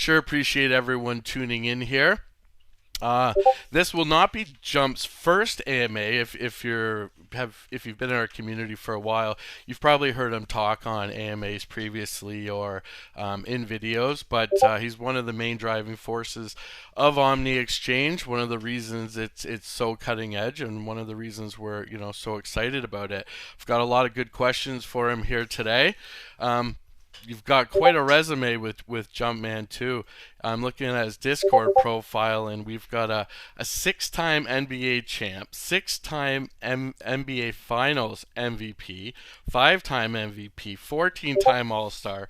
sure appreciate everyone tuning in here. Uh, this will not be Jump's first AMA. If you've been in our community for a while, you've probably heard him talk on AMAs previously or in videos. But he's one of the main driving forces of Omni Exchange. One of the reasons it's so cutting edge, and one of the reasons we're so excited about it. I've got a lot of good questions for him here today. Um, You've got quite a resume with Jumpman too. I'm looking at his Discord profile, and we've got a six-time NBA champ, six-time NBA Finals MVP, five-time MVP, 14-time All-Star,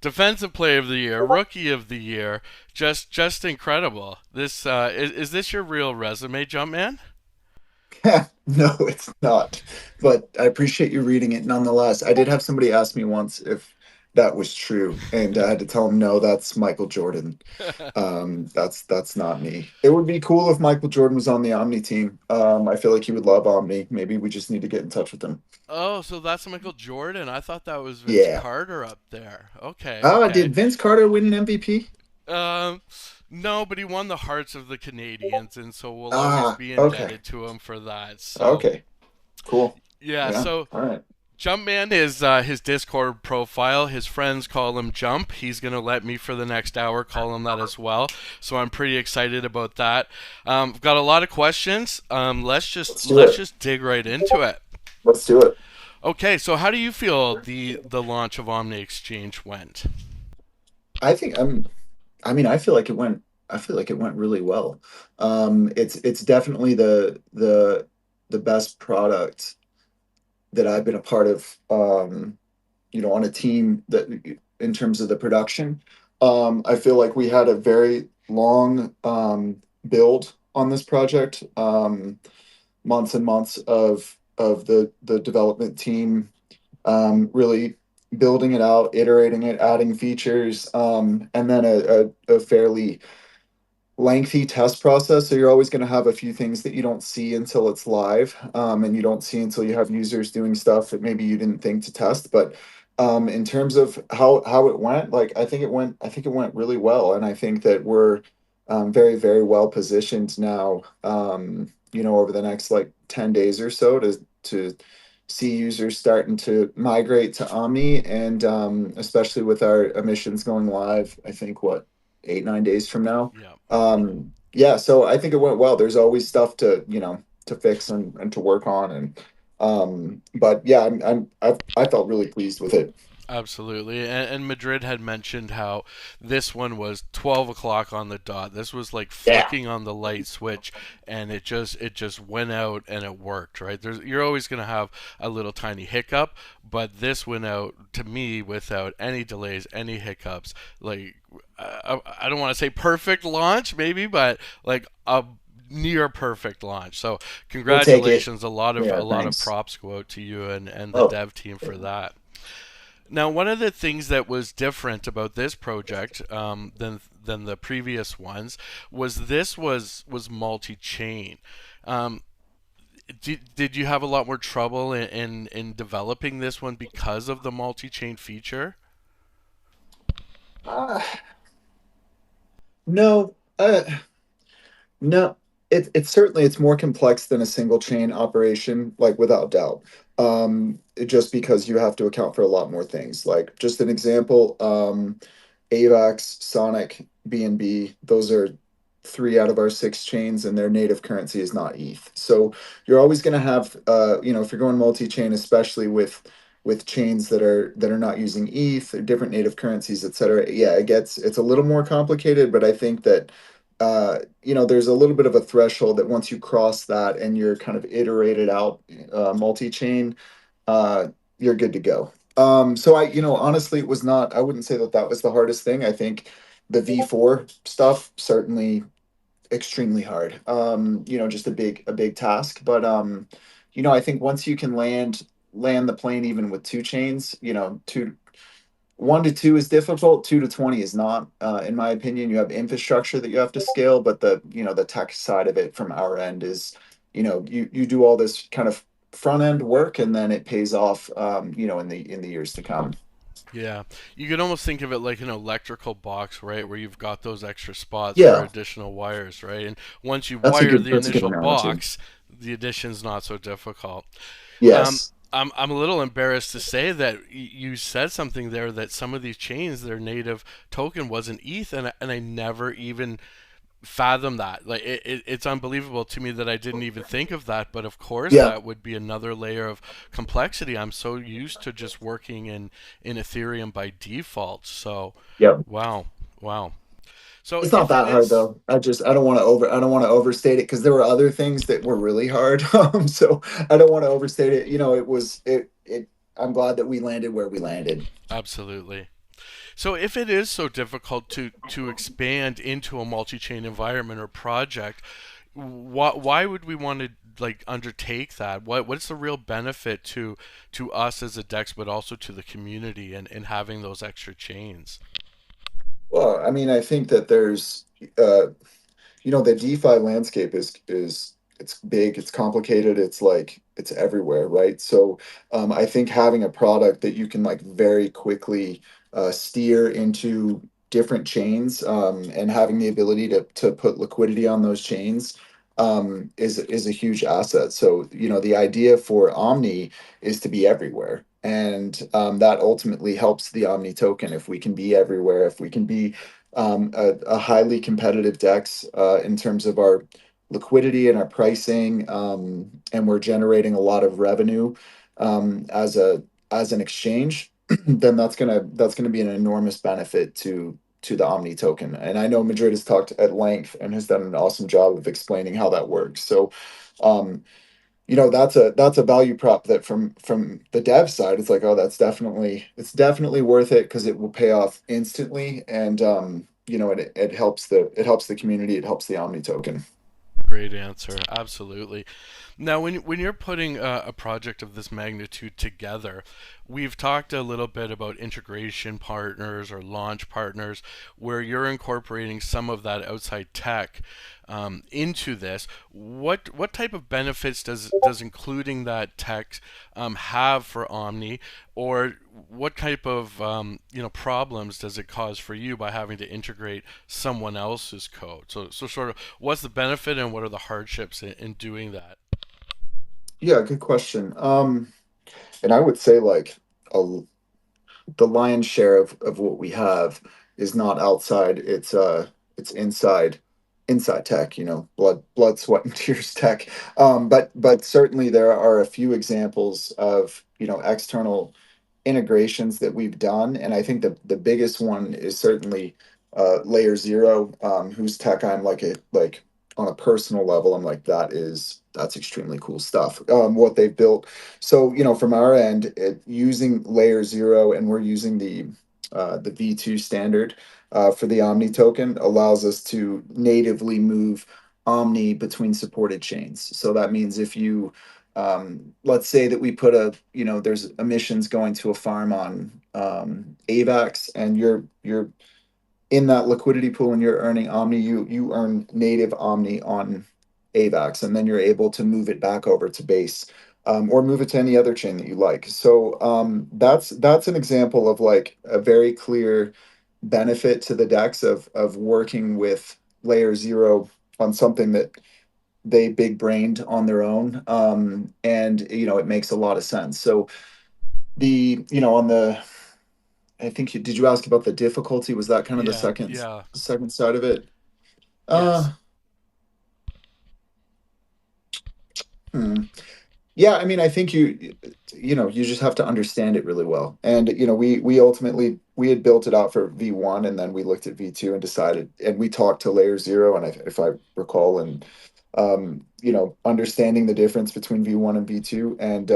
Defensive Player of the Year, Rookie of the Year. Just incredible. This is this your real resume, Jumpman? No, it's not. But I appreciate you reading it nonetheless. I did have somebody ask me once if that was true, and I had to tell them no, that's Michael Jordan. That's not me. It would be cool if Michael Jordan was on the Omni team. I feel like he would love Omni. Maybe we just need to get in touch with him. Oh, so that's Michael Jordan. I thought that was Vince Yeah. Carter up there. Okay, Oh, okay. did Vince Carter win an MVP? Um, no, but he won the hearts of the Canadians, and so we'll always Ah, be okay. indebted to him for that. So Okay. Cool. yeah, Yeah. so All right. Jumpman is his Discord profile. His friends call him Jump. He's gonna let me for the next hour call him that as well. So I'm pretty excited about that. I've got a lot of questions. Let's just Let's do let's it. just dig right into it. Let's do it. Okay, so how do you feel the launch of Omni Exchange went? I think I mean, I feel like it went really well. It's definitely the best product that I've been a part of, on a team that in terms of the production. I feel like we had a very long build on this project, months and months of the development team really building it out, iterating it, adding features, and then a fairly lengthy test process. So you're always going to have a few things that you don't see until it's live, and you don't see until you have users doing stuff that maybe you didn't think to test. But in terms of how it went, like I think it went really well, and I think that we're very very well positioned now. Over the next like 10 days or so to see users starting to migrate to Omni, and especially with our emissions going live, I think what 8 9 days from now. Yeah. Yeah, so I think it went well. There's always stuff to fix and to work on, and but yeah, I felt really pleased with it. Absolutely. And Madrid had mentioned how this one was 12 o'clock on the dot. This was like Yeah. flicking on the light switch, and it just went out and it worked, right? You're always going to have a little tiny hiccup, but this went out to me without any delays, any hiccups. Like I don't want to say perfect launch maybe, but like a near perfect launch. So We'll take it. congratulations. A lot of Thanks. props go out to you and the Oh, dev team for that. Now, one of the things that was different about this project than the previous ones was this was multi-chain. Um, did you have a lot more trouble in developing this one because of the multi-chain feature? uh, no, no. It's certainly it's more complex than a single chain operation, like without doubt. Just because you have to account for a lot more things. Like just an example, AVAX, Sonic, BNB, those are three out of our six chains, and their native currency is not ETH. So you're always going to have, if you're going multi-chain, especially with chains that are not using ETH or different native currencies, et cetera. Yeah, it's a little more complicated, but I think that there's a little bit of a threshold that once you cross that and you're kind of iterated out multi-chain, uh, you're good to go. So honestly, it was not, I wouldn't say that that was the hardest thing. I think the V4 stuff certainly extremely hard. Just a big task, but I think once you can land the plane even with two chains, two 1 to 2 is difficult. 2 to 20 is not. In my opinion, you have infrastructure that you have to scale, but the tech side of it from our end is, you do all this kind of front end work, and then it pays off, in the years to come. Yeah, you could almost think of it like an electrical box, right? Where you've got those extra spots for Yeah, additional wires, right? And once you wire the that's a good initial analogy. box, the addition's not so difficult. Um, Yes. I'm a little embarrassed to say that you said something there that some of these chains, their native token was an ETH, and I never even fathom that. Like it's unbelievable to me that I didn't even think of that. But of course, Yeah. that would be another layer of complexity. I'm so used to just working in Ethereum by default. So, Yeah. wow, wow. So It's not if it that hard is, though. I don't want to overstate it because there were other things that were really hard. So I don't want to overstate it. You know, I'm glad that we landed where we landed. absolutely. So if it is so difficult to expand into a multi-chain environment or project, why would we want to like undertake that? What's the real benefit to us as a DEX, but also to the community and having those extra chains? Well, I mean, I think that uh, the DeFi landscape is it's big, it's complicated, it's like it's everywhere, right? So I think having a product that you can like very quickly steer into different chains and having the ability to put liquidity on those chains is a huge asset. So, the idea for Omni is to be everywhere. And that ultimately helps the Omni token if we can be everywhere, if we can be a highly competitive DEX in terms of our liquidity and our pricing, and we're generating a lot of revenue as an exchange, then that's gonna be an enormous benefit to the Omni token. And I know Madrid has talked at length and has done an awesome job of explaining how that works. So, um, that's a value prop that from the dev side, it's like, oh, it's definitely worth it because it will pay off instantly, and it helps the community, it helps the Omni token. Great answer. Absolutely. Now, when you're putting a project of this magnitude together, we've talked a little bit about integration partners or launch partners, where you're incorporating some of that outside tech into this. What type of benefits does including that tech have for Omni, or what type of problems does it cause for you by having to integrate someone else's code? So sort of what's the benefit and what are the hardships in doing that? Yeah, good question. And I would say like a, the lion's share of what we have is not outside, it's inside tech, blood, sweat, and tears tech. But certainly there are a few examples of, external integrations that we've done, and I think the biggest one is certainly Layer Zero, whose tech I'm like on a personal level, I'm like that's extremely cool stuff. What they've built. So from our end, using Layer Zero, and we're using the V2 standard for the Omni token, allows us to natively move Omni between supported chains. So that means if you let's say that we put there's emissions going to a farm on AVAX, and you're in that liquidity pool and you're earning Omni, you earn native Omni on AVAX, and then you're able to move it back over to base, or move it to any other chain that you like. So that's an example of like a very clear benefit to the DEX of working with Layer Zero on something that they big brained on their own, and it makes a lot of sense. So on the I think did you ask about the difficulty? Was that kind of the Yeah, second yeah, second side of it? yes, uh hmm. Yeah, I mean, I think you just have to understand it really well. And we ultimately we had built it out for V1, and then we looked at V2 and decided, and we talked to Layer Zero, and if I recall, and understanding the difference between V1 and V2, and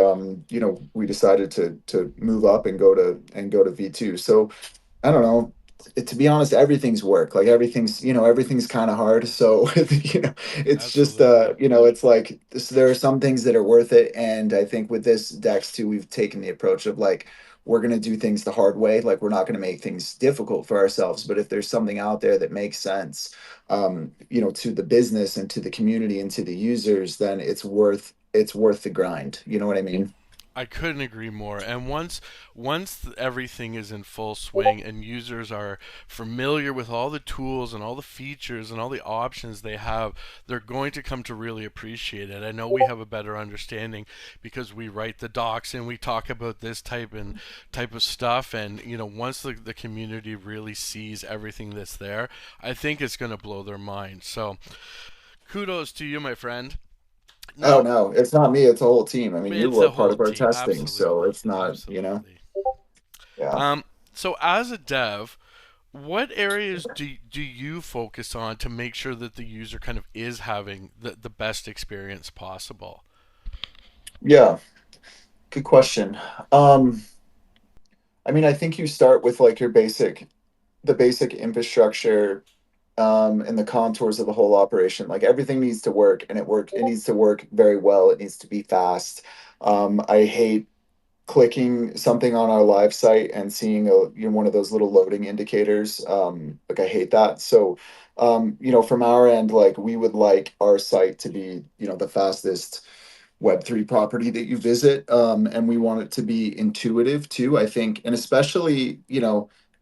we decided to move up and go to V2. So I don't know. To be honest, everything's work. Like everything's kind of hard. So it's just absolutely. it's like there are some things that are worth it. And I think with this Dex too, we've taken the approach of like we're gonna do things the hard way. Like we're not gonna make things difficult for ourselves. But if there's something out there that makes sense, to the business and to the community and to the users, then it's worth the grind. You know what I mean? I couldn't agree more. And once everything is in full swing and users are familiar with all the tools and all the features and all the options they have, they're going to come to really appreciate it. I know we have a better understanding because we write the docs and we talk about this type of stuff. And once the community really sees everything that's there, I think it's going to blow their mind. So kudos to you, my friend. Oh Now, no, it's not me, it's a whole team. I mean, you it's were the part whole of our team. testing, so Absolutely. it's not, Absolutely. yeah. Um, so as a dev, what areas do you focus on to make sure that the user kind of is having the best experience possible? Yeah, good question. Um, I mean, I think you start with like the basic infrastructure, and the contours of the whole operation. Like everything needs to work, and it needs to work very well. It needs to be fast. I hate clicking something on our live site and seeing one of those little loading indicators. Like I hate that. So, from our end, like we would like our site to be, the fastest Web3 property that you visit. And we want it to be intuitive too, I think. And especially,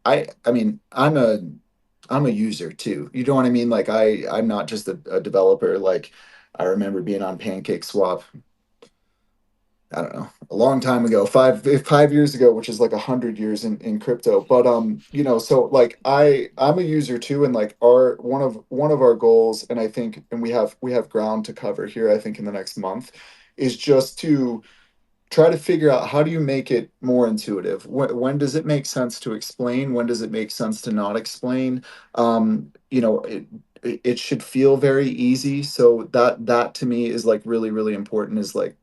I mean, I'm a user too. You know what I mean? Like I'm not just a developer. Like I remember being on PancakeSwap, I don't know, a long time ago, 5 years ago, which is like 100 years in crypto. But so like I'm a user too, and like our one of our goals, and I think, and we have ground to cover here, I think in the next month, is just to try to figure out how do you make it more intuitive. When does it make sense to explain? When does it make sense to not explain? It should feel very easy. So that to me is like really, really important, is like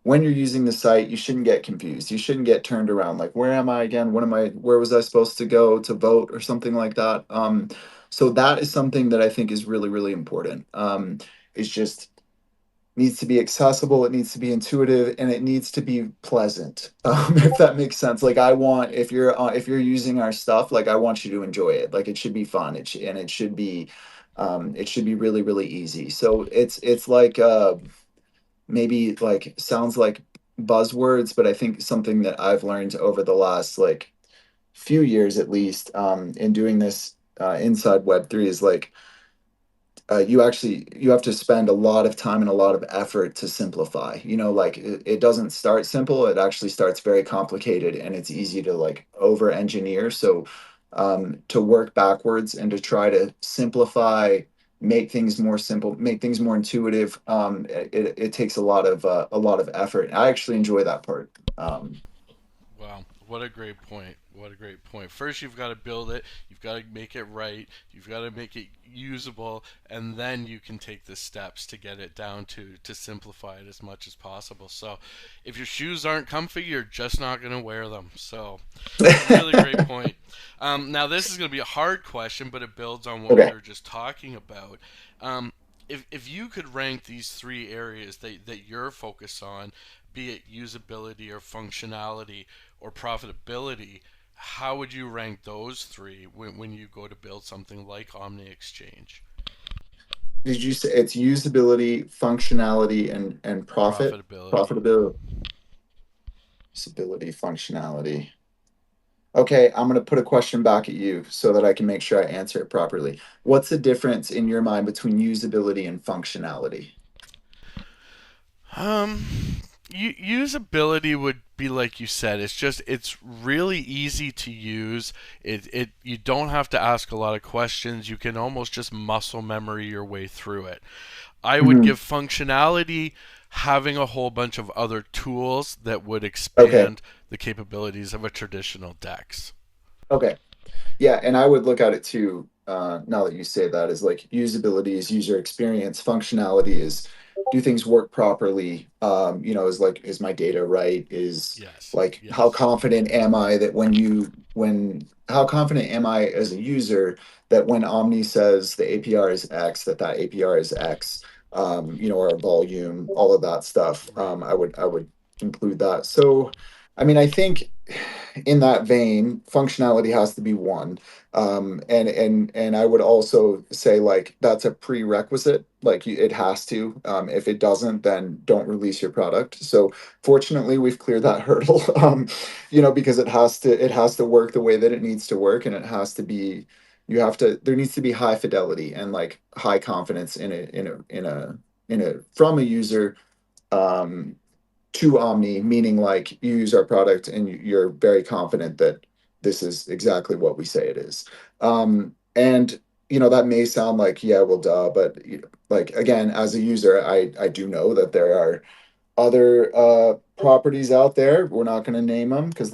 when you're using the site, you shouldn't get confused. You shouldn't get turned around. Like, where am I again? Where was I supposed to go to vote or something like that? So that is something that I think is really, really important. It's just needs to be accessible. It needs to be intuitive, and it needs to be pleasant. If that makes sense. Like, I want, if you're using our stuff, like I want you to enjoy it. Like it should be fun. And it should be really, really easy. So it's like, maybe like sounds like buzzwords, but I think something that I've learned over the last like few years at least, in doing this, inside Web3, is like, you have to spend a lot of time and a lot of effort to simplify. Like it doesn't start simple, it actually starts very complicated, and it's easy to like over engineer. So, to work backwards and to try to simplify, make things more simple, make things more intuitive, it takes a lot of effort. I actually enjoy that part. Wow, what a great point. What a great point. First, you've got to build it, you've got to make it right, you've got to make it usable, and then you can take the steps to get it down to simplify it as much as possible. So, if your shoes aren't comfy, you're just not going to wear them. So, really great point. Now, this is going to be a hard question, but it builds on what we Okay. were just talking about. Um, if you could rank these three areas that you're focused on, be it usability or functionality or profitability, how would you rank those three when you go to build something like Omni Exchange? Did you say it's usability, functionality, and Profitability. profitability, usability, functionality? Okay, I'm going to put a question back at you so that I can make sure I answer it properly. What's the difference in your mind between usability and functionality? Um, Usability would be like you said. It's really easy to use. It you don't have to ask a lot of questions. You can almost just muscle memory your way through it. I would Mhm. give functionality having a whole bunch of other tools that would Okay, expand the capabilities of a traditional DEX. okay. Yeah, and I would look at it too, now that you say that, is like usability is user experience, functionality is do things work properly? Is like, is my data right? Is Yes. like, how Yes. confident am I that how confident am I as a user that when Omni says the APR is X, that APR is X, or volume, all of that stuff. Right. I would include that. So, I mean, I think. in that vein, functionality has to be one. And I would also say like that's a prerequisite. Like it has to. If it doesn't, then don't release your product. So fortunately, we've cleared that hurdle. Because it has to work the way that it needs to work, and it has to be. There needs to be high fidelity and like high confidence in a from a user. Um, to Omni, meaning like you use our product and you're very confident that this is exactly what we say it is. And that may sound like, yeah, well, duh, but like again, as a user, I do know that there are other properties out there. We're not going to name them because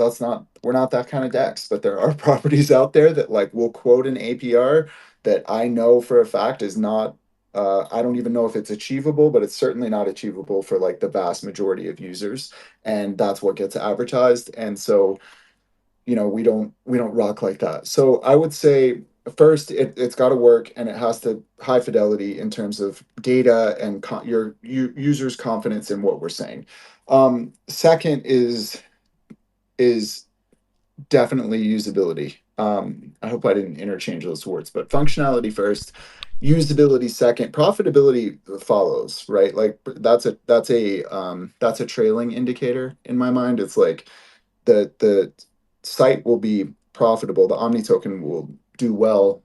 we're not that kind of DEX, but there are properties out there that like will quote an APR that I know for a fact is not. I don't even know if it's achievable, but it's certainly not achievable for like the vast majority of users, and that's what gets advertised. And so we don't rock like that. So I would say first it's got to work, and it has to high fidelity in terms of data and your users confidence in what we're saying. Second is definitely usability. I hope I didn't interchange those words, but functionality first, usability second, profitability follows, right? Like that's a trailing indicator in my mind. It's like the site will be profitable. The Omni token will do well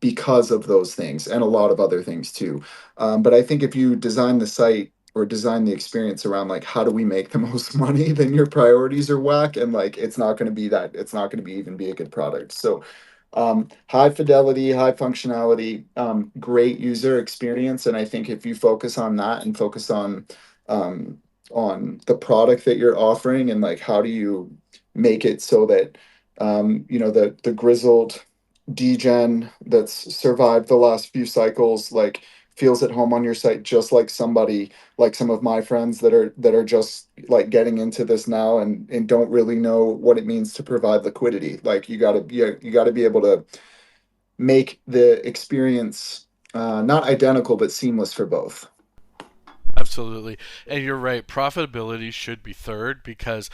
because of those things and a lot of other things too. But I think if you design the site or design the experience around like how do we make the most money, then your priorities are whack, and like it's not going to be that. It's not going to be even be a good product. So high fidelity, high functionality, great user experience, and I think if you focus on that and focus um, on the product that you're offering and like how do you make it so that the grizzled degen that's survived the last few cycles like feels at home on your site just like somebody like some of my friends that are just like getting into this now and don't really know what it means to provide liquidity. Like you got to be able to make the experience not identical but seamless for both. Absolutely. And you're right, profitability should be third because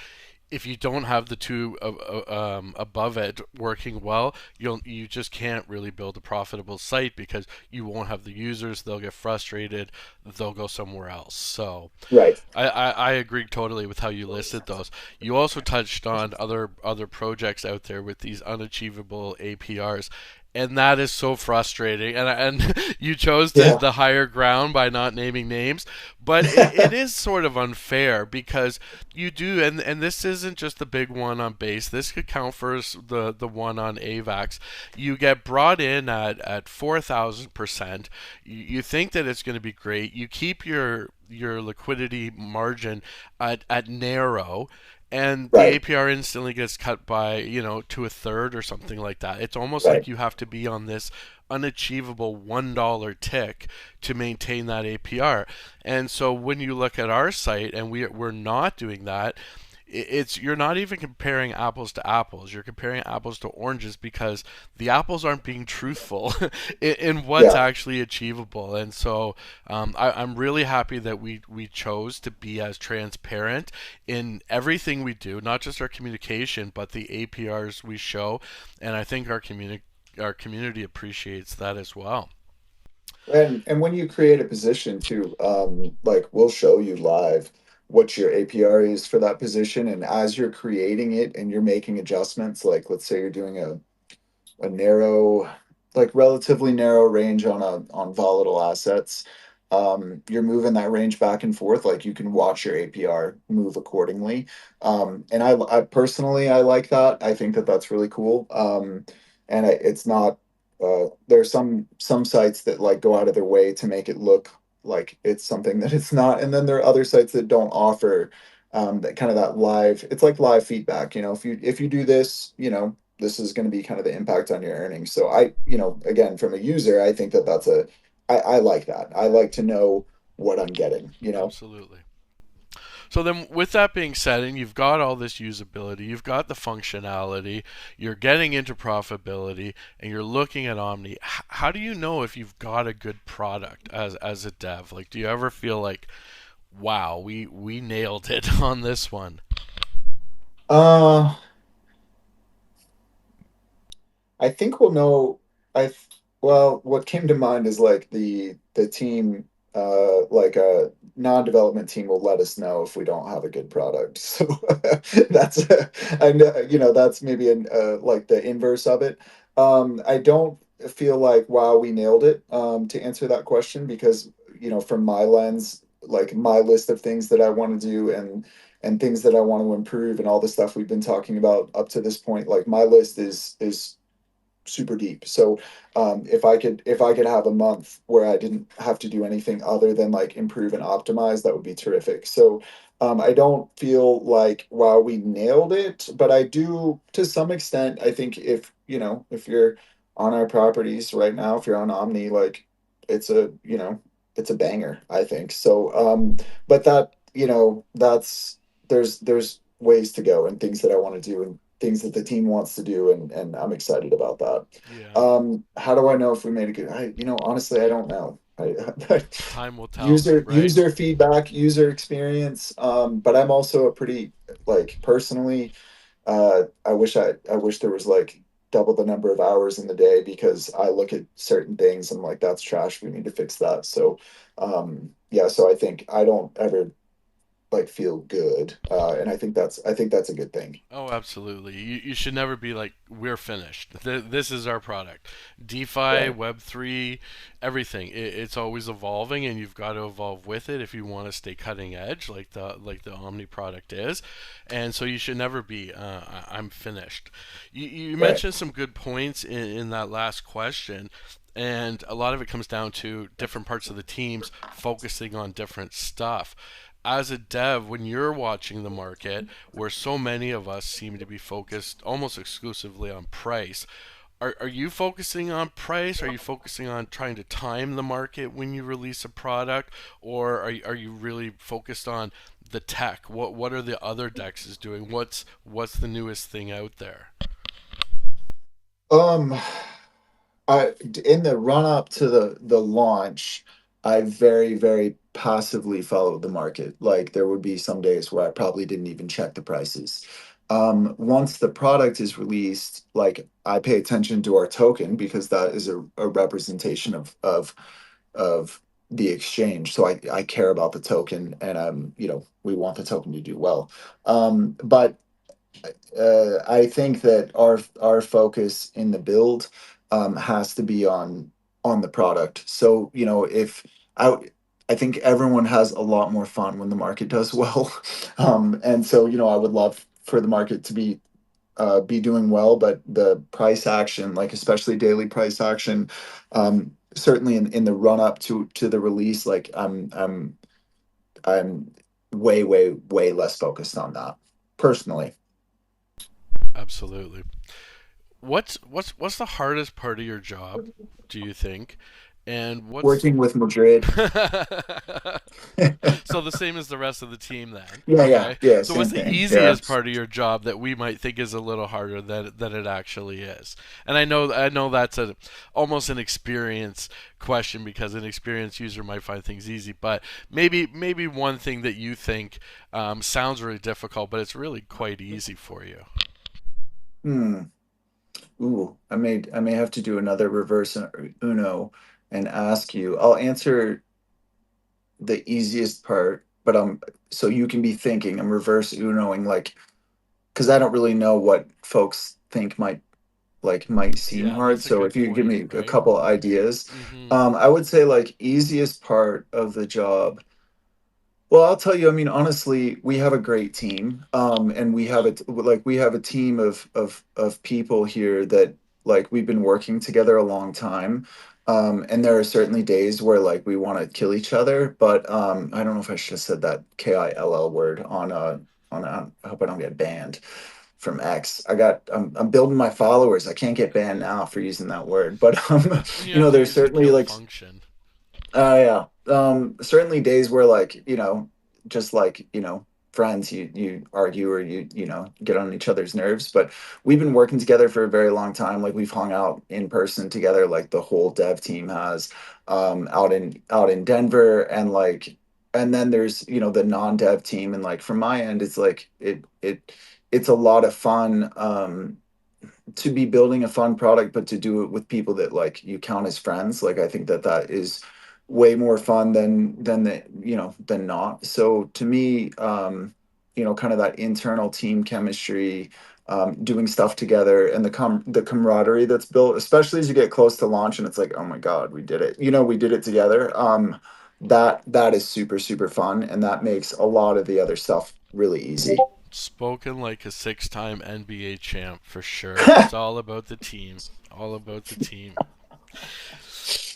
if you don't have the two above it working well, you just can't really build a profitable site because you won't have the users. They'll get frustrated. They'll go somewhere else. So Right. I agree totally with how you listed those. You also touched on other projects out there with these unachievable APRs. And that is so frustrating. And you chose Yeah. the higher ground by not naming names, but it is sort of unfair because you do, and this isn't just the big one on base. This could count for the one on AVAX. You get brought in at 4,000%. You think that it's going to be great. You keep your liquidity margin at narrow, and the Right. APR instantly gets cut by to a third or something like that. It's almost like Right. you have to be on this unachievable $1 tick to maintain that APR. And so when you look at our site and we're not doing that, it's you're not even comparing apples to apples. You're comparing apples to oranges because the apples aren't being truthful in what's Yeah. actually achievable. And so I'm really happy that we chose to be as transparent in everything we do, not just our communication, but the APRs we show. And I think our community appreciates that as well. And when you create a position too, like we'll show you live what your APR is for that position, and as you're creating it and you're making adjustments, like let's say you're doing a narrow, like relatively narrow range on volatile assets. You're moving that range back and forth. Like you can watch your APR move accordingly. And I personally I like that. I think that that's really cool. And it's not. There's some sites that like go out of their way to make it look like it's something that it's not, and then there are other sites that don't offer that kind of that live. It's like live feedback. If you do this, this is going to be kind of the impact on your earnings. So again, from a user, I think that I like that. I like to know what I'm getting. Absolutely. So then, with that being said, and you've got all this usability, you've got the functionality, you're getting into profitability, and you're looking at Omni. How do you know if you've got a good product as a dev? Like, do you ever feel like, wow, we nailed it on this one? Uh, I think we'll know. Well, what came to mind is like the team, like a non-development team will let us know if we don't have a good product. So that's I know, that's maybe like the inverse of it. I don't feel like wow we nailed it to answer that question because from my lens, like my list of things that I want to do and things that I want to improve and all the stuff we've been talking about up to this point, like my list is super deep. So if I could have a month where I didn't have to do anything other than like improve and optimize, that would be terrific. So I don't feel like wow we nailed it, but I do to some extent. I think if you're on our properties right now, if you're on Omni, like it's a banger, I think. So but that that's there's ways to go and things that I want to do and things that the team wants to do, and I'm excited about that. Yeah, How do I know if we made a good? Honestly, I don't know. time will tell, right? User feedback, user experience. But I'm also a pretty like personally. I wish there was like double the number of hours in the day because I look at certain things and like that's trash. We need to fix that. So, yeah. So I think I don't ever like feel good, and I think that's a good thing. Oh, absolutely. You should never be like, we're finished. This is our product. DeFi, Right. Web3, everything. It's always evolving, and you've got to evolve with it if you want to stay cutting edge, like the Omni product is. And so you should never be, I'm finished. You Right. mentioned some good points in that last question. And a lot of it comes down to different parts of the teams focusing on different stuff. As a dev, when you're watching the market, where so many of us seem to be focused almost exclusively on price, are you focusing on price? Are you focusing on trying to time the market when you release a product? Or are you really focused on the tech? What are the other dexes doing? What's the newest thing out there? Um, I in the run up to the launch, I very passively followed the market. Like there would be some days where I probably didn't even check the prices. Once the product is released, like I pay attention to our token because that is a representation of the exchange. So I care about the token and we want the token to do well. But I think that our focus in the build has to be on the product. So if I I think everyone has a lot more fun when the market does well, and so I would love for the market to be doing well, but the price action, like especially daily price action, certainly in the run up to the release, like I'm way less focused on that personally. Absolutely. What's the hardest part of your job, do you think? And what's Working with Madrid. so the same as the rest of the team then. Yeah, Okay. yeah, So what's same the thing. Yeah. easiest part of your job that we might think is a little harder than it actually is? And I know that's a almost an experience question because an experienced user might find things easy, but maybe one thing that you think sounds really difficult, but it's really quite easy for you. Hmm. Ooh, I may have to do another reverse Uno and ask you. I'll answer the easiest part, but so you can be thinking. I'm reverse Unoing like because I don't really know what folks think might seem Yeah, hard. that's a So good if you give point, me a right? couple ideas, Mm-hmm. I would say like easiest part of the job. Well, I'll tell you, I mean, honestly, we have a great team. And we have a team of people here that like we've been working together a long time. And there are certainly days where like we want to kill each other, but I don't know if I should have said that KILL word I hope I don't get banned from X. I'm building my followers. I can't get banned now for using that word, but You have to there's use the certainly kill like function. yeah. Certainly days where like, just like, friends, you argue or you get on each other's nerves. But we've been working together for a very long time. Like we've hung out in person together, like the whole dev team has, out in Denver and then there's, the non-dev team. And like from my end, it's like it's a lot of fun. to be building a fun product, but to do it with people that like you count as friends. Like I think that that is way more fun than the than not. So to me, kind of that internal team chemistry, doing stuff together, and the camaraderie that's built, especially as you get close to launch, and it's like, oh my God, we did it. We did it together. That is super super fun, and that makes a lot of the other stuff really easy. Spoken like a six-time NBA champ for sure. It's all about the team. All about the team.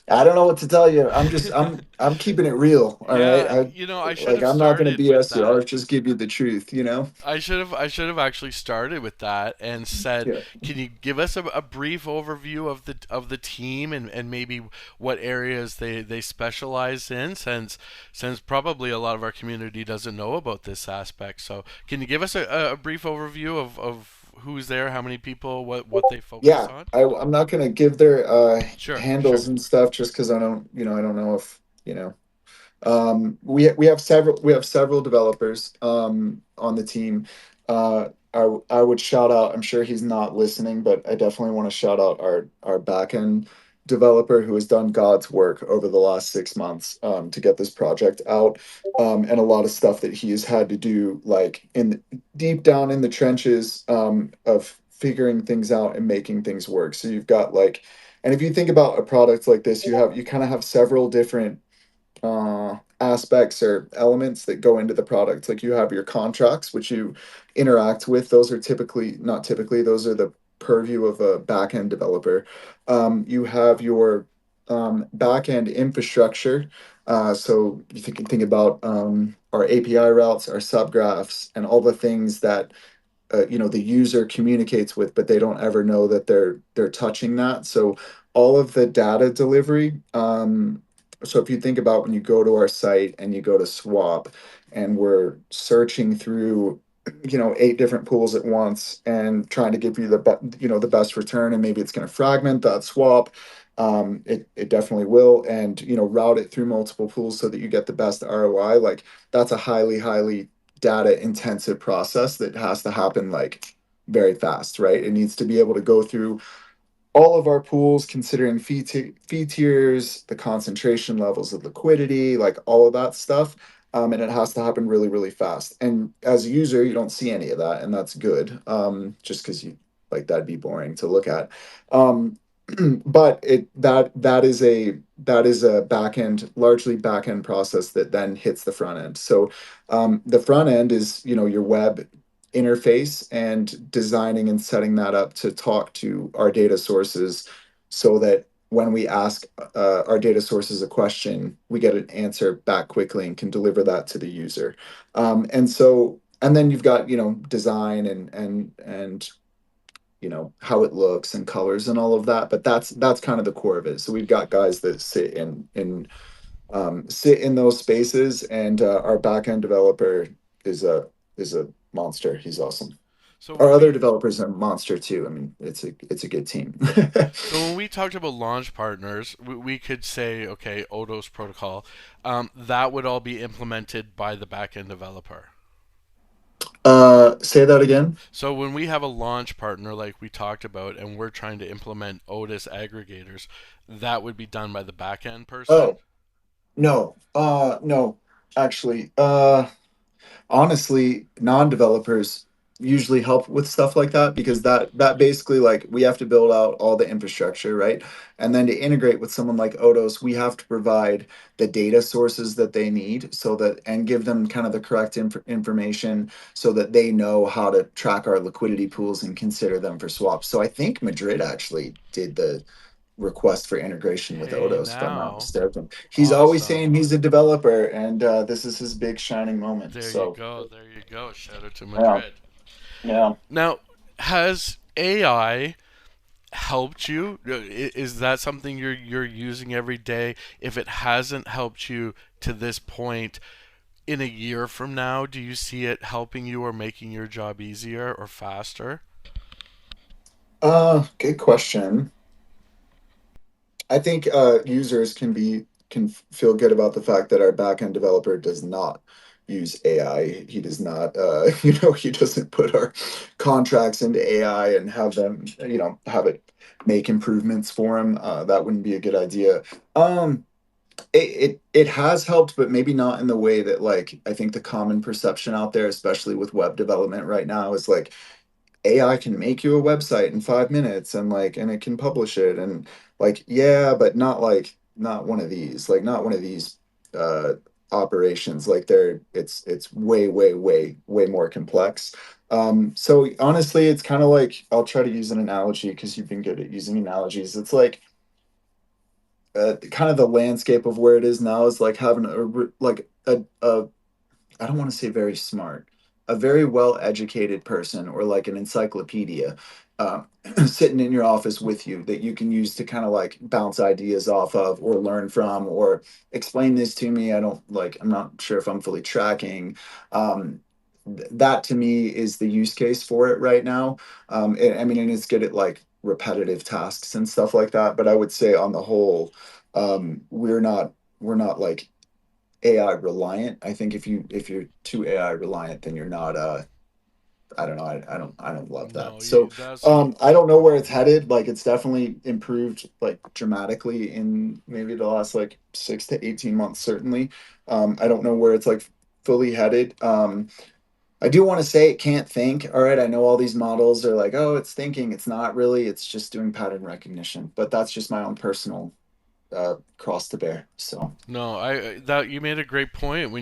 I don't know what to tell you. I'm keeping it real. All right. Yeah, I should Like have I'm not gonna started with BS you. I'll that. just give you the truth. I should have actually started with that and said, Yeah. can you give us a brief overview of the team and maybe what areas they specialize in, since probably a lot of our community doesn't know about this aspect. So can you give us a brief overview of who's there, how many people, what they focus Yeah. on? I'm not gonna give their Sure, sure. handles and stuff just because I don't know if we have several developers on the team. I would shout out. I'm sure he's not listening, but I definitely want to shout out our backend developer who has done God's work over the last 6 months to get this project out, and a lot of stuff that he has had to do, like in deep down in the trenches of figuring things out and making things work. So you've got like, and if you think about a product like this, you kind of have several different aspects or elements that go into the product. Like you have your contracts, which you interact with. Those are typically, not typically, those are the purview of a backend developer. You have your backend infrastructure. So can think about our API routes, our subgraphs, and all the things that the user communicates with, but they don't ever know that they're touching that. So all of the data delivery. So if you think about when you go to our site and you go to swap, and we're searching through 8 different pools at once and trying to give you the best return, and maybe it's going to fragment that swap. It definitely will, and route it through multiple pools so that you get the best ROI. Like that's a highly data intensive process that has to happen like very fast, right? It needs to be able to go through all of our pools, considering fee tiers, the concentration levels of liquidity, like all of that stuff. And it has to happen really, really fast. And as a user, you don't see any of that, and that's good. Just because you like that'd be boring to look at. Um, but that is a largely back end process that then hits the front end. So the front end is your web interface, and designing and setting that up to talk to our data sources so that when we ask our data sources a question, we get an answer back quickly and can deliver that to the user. And then you've got design and how it looks and colors and all of that. But that's kind of the core of it. So we've got guys that sit in those spaces, and our backend developer is a monster. He's awesome. So Our when other we developers are monster too. I mean, it's a good team. So when we talked about launch partners, we could say, okay, Odo's protocol, that would all be implemented by the backend developer. Say that again. So when we have a launch partner like we talked about, and we're trying to implement Otis aggregators, that would be done by the backend person. Oh, no. No, actually. Honestly, non-developers usually help with stuff like that, because that basically, like, we have to build out all the infrastructure, right? And then to integrate with someone like Odos, we have to provide the data sources that they need, so that, and give them kind of the correct information so that they know how to track our liquidity pools and consider them for swaps. So I think Madrid actually did the request for integration with Hey, Odos, if I'm not now, mistaken. He's always awesome. saying he's a developer, and this is his big shining moment. There you So go. There you go. Shout out to yeah, Madrid. yeah. Now, has AI helped you? Is that something you're using every day? If it hasn't helped you to this point, in a year from now, do you see it helping you or making your job easier or faster? Good question. I think users can feel good about the fact that our backend developer does not use AI. He does not, he doesn't put our contracts into AI and have them, have it make improvements for him. That wouldn't be a good idea. Um, it has helped, but maybe not in the way that like I think the common perception out there, especially with web development right now, is like AI can make you a website in 5 minutes and and it can publish it and like yeah, but not one of these not one of these uh operations like it's way more complex. So honestly it's kind of like I'll try to use an analogy because you've been good at using analogies. It's like kind of the landscape of where it is now is like having a I don't want to say very smart, a very well educated person or like an encyclopedia uh, sitting in your office with you that you can use to kind of like bounce ideas off of or learn from or explain this to me. I'm not sure if I'm fully tracking. That to me is the use case for it right now. I mean, and it's good at like repetitive tasks and stuff like that. But I would say on the whole, we're not like AI reliant. I think if you're too AI reliant, then you're not I don't know. I don't love that. No, So that's I don't know where it's headed. Like it's definitely improved like dramatically in maybe the last like 6 to 18 months, certainly. I don't know where it's like fully headed. I do want to say it can't think. All right, I know all these models are like, oh, it's thinking. It's not really. It's just doing pattern recognition. But that's just my own personal cross to bear. So No, I that you made a great point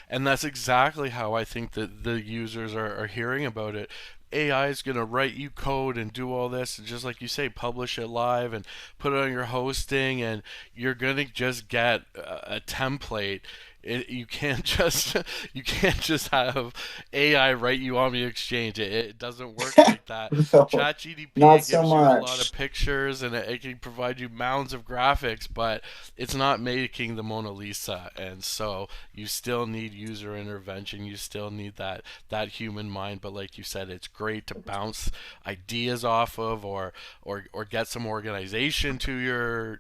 and that's exactly how I think that the users are hearing about it. AI is going to write you code and do all this, and just like you say, publish it live and put it on your hosting, and you're going to just get a template. You can't just you can't just have AI write you Omni Exchange. It doesn't work like that. no, ChatGPT not it so gives you a lot of much. pictures and it can provide you mounds of graphics, but it's not making the Mona Lisa, and so you still need user intervention. You still need that human mind. But like you said, it's great to bounce ideas off of, or get some organization to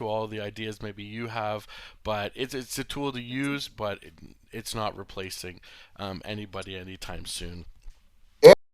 all the ideas maybe you have. But it's a tool to use, but it's not replacing anybody anytime soon.